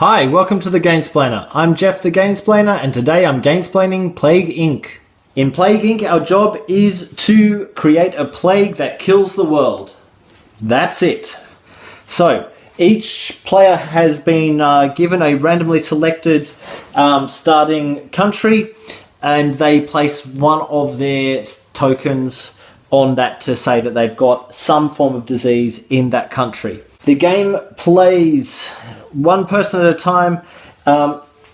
Hi, welcome to the Gamesplainer. I'm Jeff the Gamesplainer, and today I'm gamesplaining Plague Inc. In Plague Inc, our job is to create a plague that kills the world. That's it. So, each player has been given a randomly selected starting country, and they place one of their tokens on that to say that they've got some form of disease in that country. The game plays one person at a time.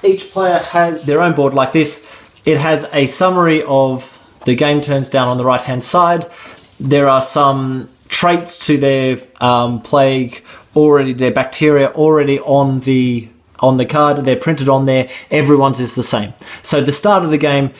Each player has their own board like this. It has a summary of the game turns down on the right hand side. There are some traits to their plague already, their bacteria already on the card. They're printed on there. Everyone's is the same. So the start of the game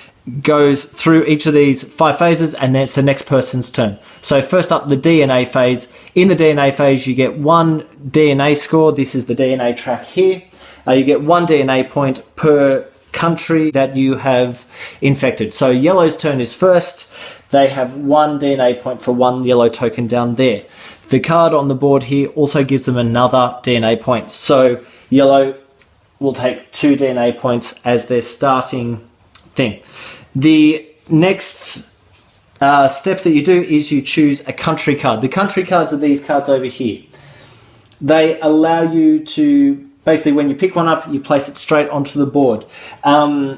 goes through each of these 5 phases, and then it's the next person's turn. So first up, the DNA phase. In the DNA phase, you get 1 DNA score. This is the DNA track here. You get 1 DNA point per country that you have infected. So yellow's turn is first. They have 1 DNA point for 1 yellow token down there. The card on the board here also gives them another DNA point. So yellow will take 2 DNA points as their starting thing. The next step that you do is you choose a country card. The country cards are these cards over here. They allow you to, basically when you pick one up, you place it straight onto the board. There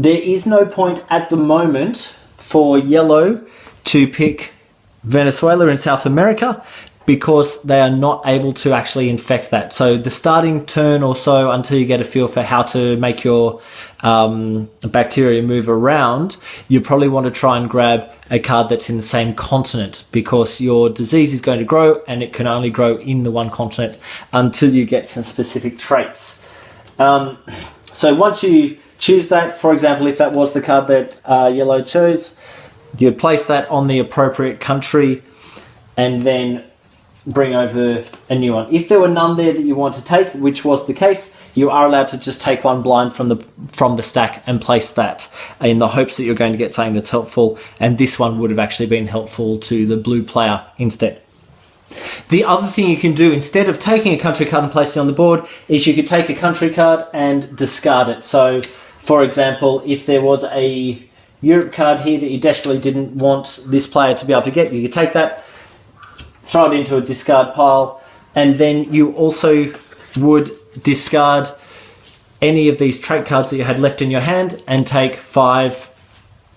is no point at the moment for yellow to pick Venezuela in South America, because they are not able to actually infect that. So the starting turn or so, until you get a feel for how to make your bacteria move around, you probably want to try and grab a card that's in the same continent, because your disease is going to grow and it can only grow in the one continent until you get some specific traits. So once you choose that, for example, if that was the card that yellow chose, you'd place that on the appropriate country and then bring over a new one. If there were none there that you want to take, which was the case, you are allowed to just take one blind from the stack and place that in the hopes that you're going to get something that's helpful, and this one would have actually been helpful to the blue player instead. The other thing you can do, instead of taking a country card and placing it on the board, is you could take a country card and discard it. So, for example, if there was a Europe card here that you desperately didn't want this player to be able to get, you could take that, throw it into a discard pile, and then you also would discard any of these trait cards that you had left in your hand and take 5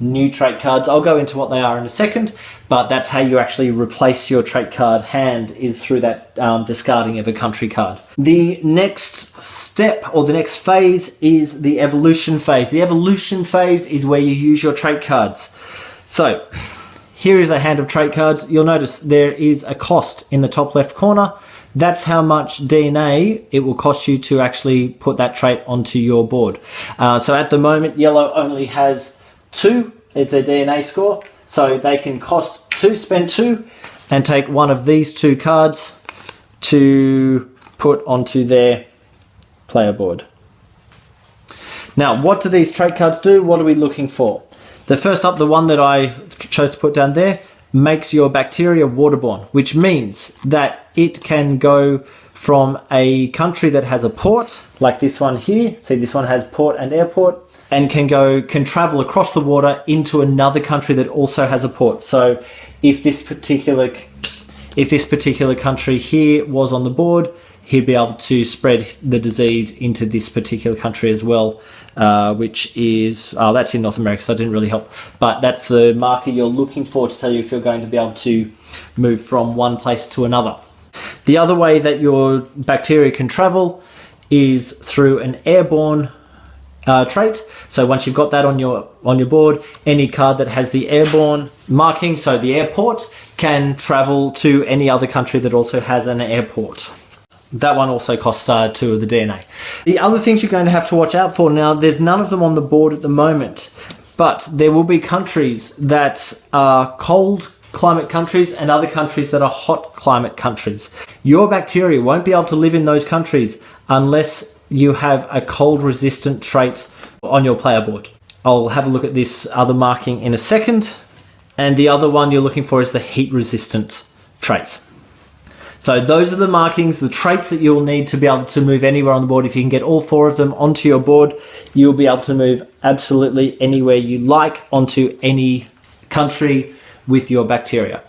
new trait cards. I'll go into what they are in a second, but that's how you actually replace your trait card hand, is through that discarding of a country card. The next step, or the next phase, is the evolution phase. The evolution phase is where you use your trait cards. So here is a hand of trait cards. You'll notice there is a cost in the top left corner. That's how much DNA it will cost you to actually put that trait onto your board. So at the moment, yellow only has 2 as their DNA score. So they can cost 2, spend 2, and take one of these 2 cards to put onto their player board. Now, what do these trait cards do? What are we looking for? The first up, the one that I chose to put down there, makes your bacteria waterborne, which means that it can go from a country that has a port, like this one here. See, this one has port and airport, and can travel across the water into another country that also has a port. So if this particular country here was on the board, he'd be able to spread the disease into this particular country as well, which is, that's in North America, so that didn't really help. But that's the marker you're looking for to tell you if you're going to be able to move from one place to another. The other way that your bacteria can travel is through an airborne trait. So once you've got that on your board, any card that has the airborne marking, so the airport, can travel to any other country that also has an airport. That one also costs 2 of the DNA. The other things you're going to have to watch out for now, there's none of them on the board at the moment, but there will be countries that are cold climate countries and other countries that are hot climate countries. Your bacteria won't be able to live in those countries unless you have a cold resistant trait on your player board. I'll have a look at this other marking in a second. And the other one you're looking for is the heat resistant trait. So those are the markings, the traits that you'll need to be able to move anywhere on the board. If you can get all 4 of them onto your board, you'll be able to move absolutely anywhere you like onto any country with your bacteria.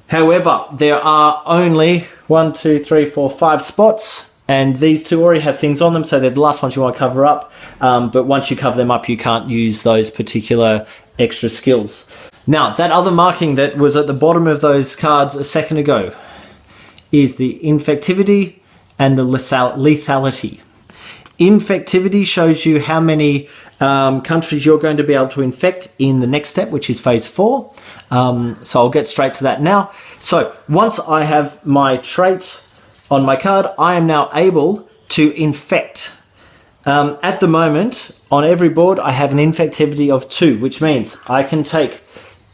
However, there are only 1, 2, 3, 4, 5 spots, and these 2 already have things on them, so they're the last ones you want to cover up. But once you cover them up, you can't use those particular extra skills. Now, that other marking that was at the bottom of those cards a second ago is the infectivity and the lethality. Infectivity shows you how many countries you're going to be able to infect in the next step, which is phase 4. So I'll get straight to that now. So once I have my trait on my card, I am now able to infect. At the moment, on every board, I have an infectivity of 2, which means I can take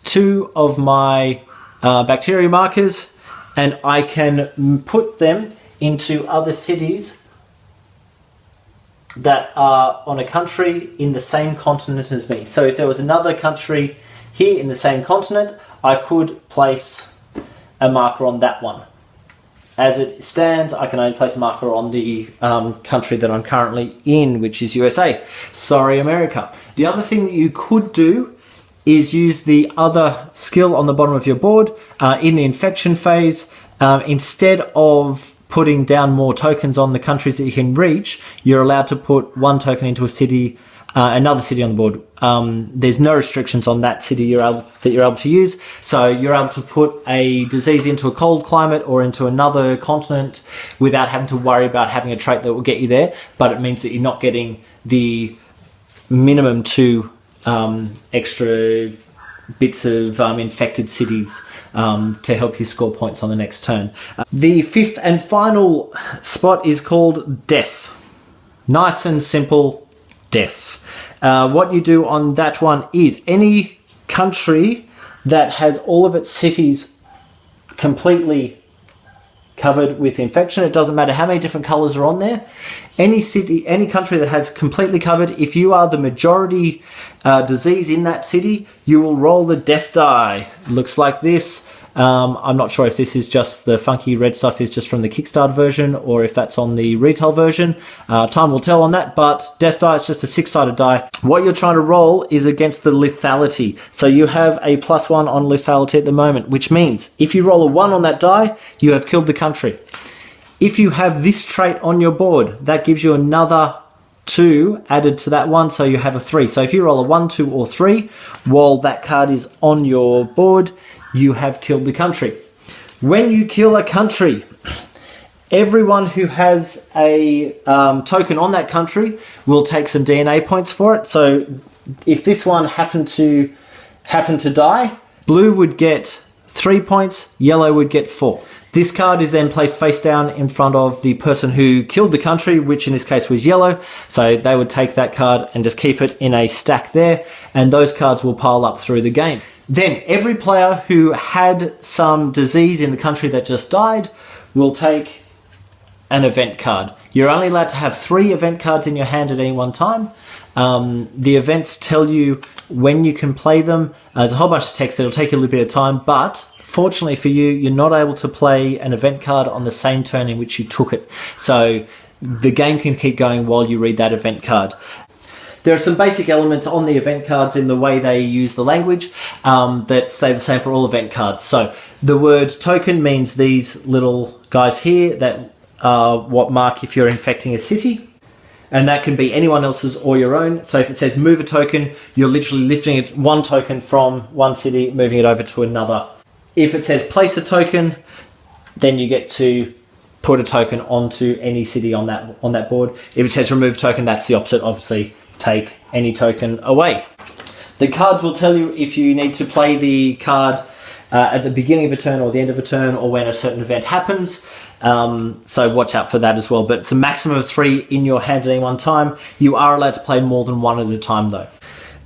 2 of my bacteria markers and I can put them into other cities that are on a country in the same continent as me. So if there was another country here in the same continent, I could place a marker on that one. As it stands, I can only place a marker on the country that I'm currently in, which is USA. Sorry, America. The other thing that you could do is use the other skill on the bottom of your board in the infection phase. Instead of putting down more tokens on the countries that you can reach, you're allowed to put 1 token into a city, another city on the board. There's no restrictions on that city that you're able to use. So you're able to put a disease into a cold climate or into another continent without having to worry about having a trait that will get you there. But it means that you're not getting the minimum 2 extra bits of infected cities to help you score points on the next turn. The 5th and final spot is called Death. Nice and simple, Death. What you do on that one is any country that has all of its cities completely covered with infection, it doesn't matter how many different colors are on there, any city, any country that has completely covered, if you are the majority disease in that city, you will roll the death die. It looks like this. I'm not sure if this is just the funky red stuff is just from the Kickstarter version or if that's on the retail version. Time will tell on that, but death die is just a 6-sided die. What you're trying to roll is against the lethality. So you have a +1 on lethality at the moment, which means if you roll a 1 on that die, you have killed the country. If you have this trait on your board, that gives you another 2 added to that 1, so you have a 3. So if you roll a 1, 2, or 3, while that card is on your board, you have killed the country. When you kill a country, everyone who has a token on that country will take some DNA points for it. So if this one happened to die, blue would get 3 points, yellow would get 4. This card is then placed face down in front of the person who killed the country, which in this case was yellow. So they would take that card and just keep it in a stack there, and those cards will pile up through the game. Then every player who had some disease in the country that just died will take an event card. You're only allowed to have 3 event cards in your hand at any one time. The events tell you when you can play them. There's a whole bunch of text that'll take you a little bit of time, but fortunately for you, you're not able to play an event card on the same turn in which you took it. So the game can keep going while you read that event card. There are some basic elements on the event cards in the way they use the language that say the same for all event cards. So the word token means these little guys here that are what mark if you're infecting a city. And that can be anyone else's or your own. So if it says move a token, you're literally lifting it 1 token from one city, moving it over to another. If it says place a token, then you get to put a token onto any city on that board. If it says remove token, that's the opposite, obviously. Take any token away. The cards will tell you if you need to play the card at the beginning of a turn or the end of a turn or when a certain event happens. So watch out for that as well. But it's a maximum of 3 in your hand at any one time. You are allowed to play more than 1 at a time though.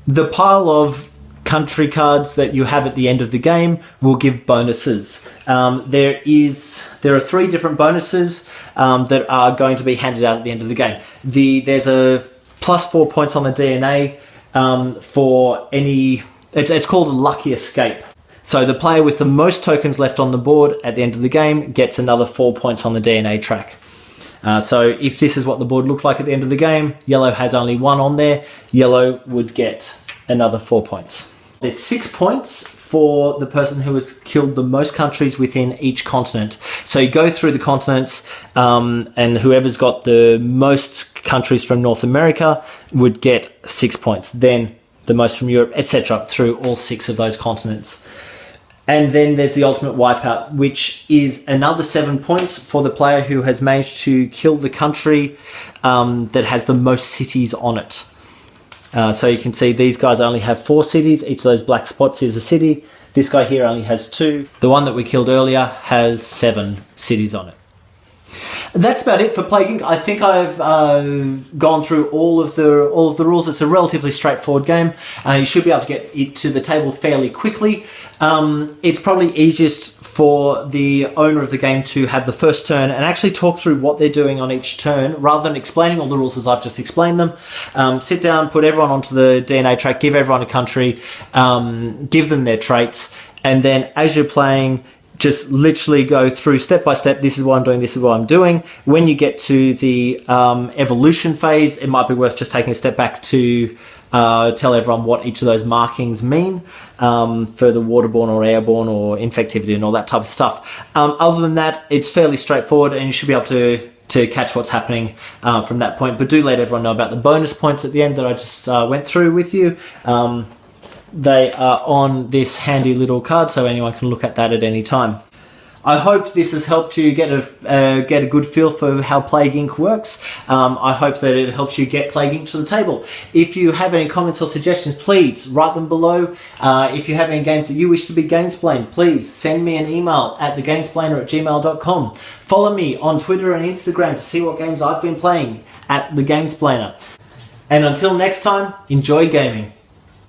The pile of country cards that you have at the end of the game will give bonuses. There are 3 different bonuses that are going to be handed out at the end of the game. There's a +4 points on the DNA for any. It's called a lucky escape. So the player with the most tokens left on the board at the end of the game gets another 4 points on the DNA track. So if this is what the board looked like at the end of the game, yellow has only 1 on there, yellow would get another 4 points. There's 6 points for the person who has killed the most countries within each continent. So you go through the continents, and whoever's got the most countries from North America would get 6 points. Then the most from Europe, etc., through all 6 of those continents. And then there's the ultimate wipeout, which is another 7 points for the player who has managed to kill the country that has the most cities on it. So you can see these guys only have 4 cities. Each of those black spots is a city. This guy here only has 2. The one that we killed earlier has 7 cities on it. That's about it for Plague Inc. I think I've gone through all of the rules. It's a relatively straightforward game. You should be able to get it to the table fairly quickly. It's probably easiest for the owner of the game to have the first turn and actually talk through what they're doing on each turn, rather than explaining all the rules as I've just explained them. Sit down, put everyone onto the DNA track, give everyone a country, give them their traits, and then as you're playing, just literally go through step by step. This is what I'm doing. This is what I'm doing. When you get to the evolution phase, it might be worth just taking a step back to tell everyone what each of those markings mean for the waterborne or airborne or infectivity and all that type of stuff. Other than that, it's fairly straightforward, and you should be able to catch what's happening from that point. But do let everyone know about the bonus points at the end that I just went through with you. They are on this handy little card, so anyone can look at that at any time. I hope this has helped you get a good feel for how Plague Inc. works. I hope that it helps you get Plague Inc. to the table. If you have any comments or suggestions, please write them below. If you have any games that you wish to be Gamesplaned, please send me an email at thegamesplainer@gmail.com. Follow me on Twitter and Instagram to see what games I've been playing at The Gamesplainer. And until next time, enjoy gaming.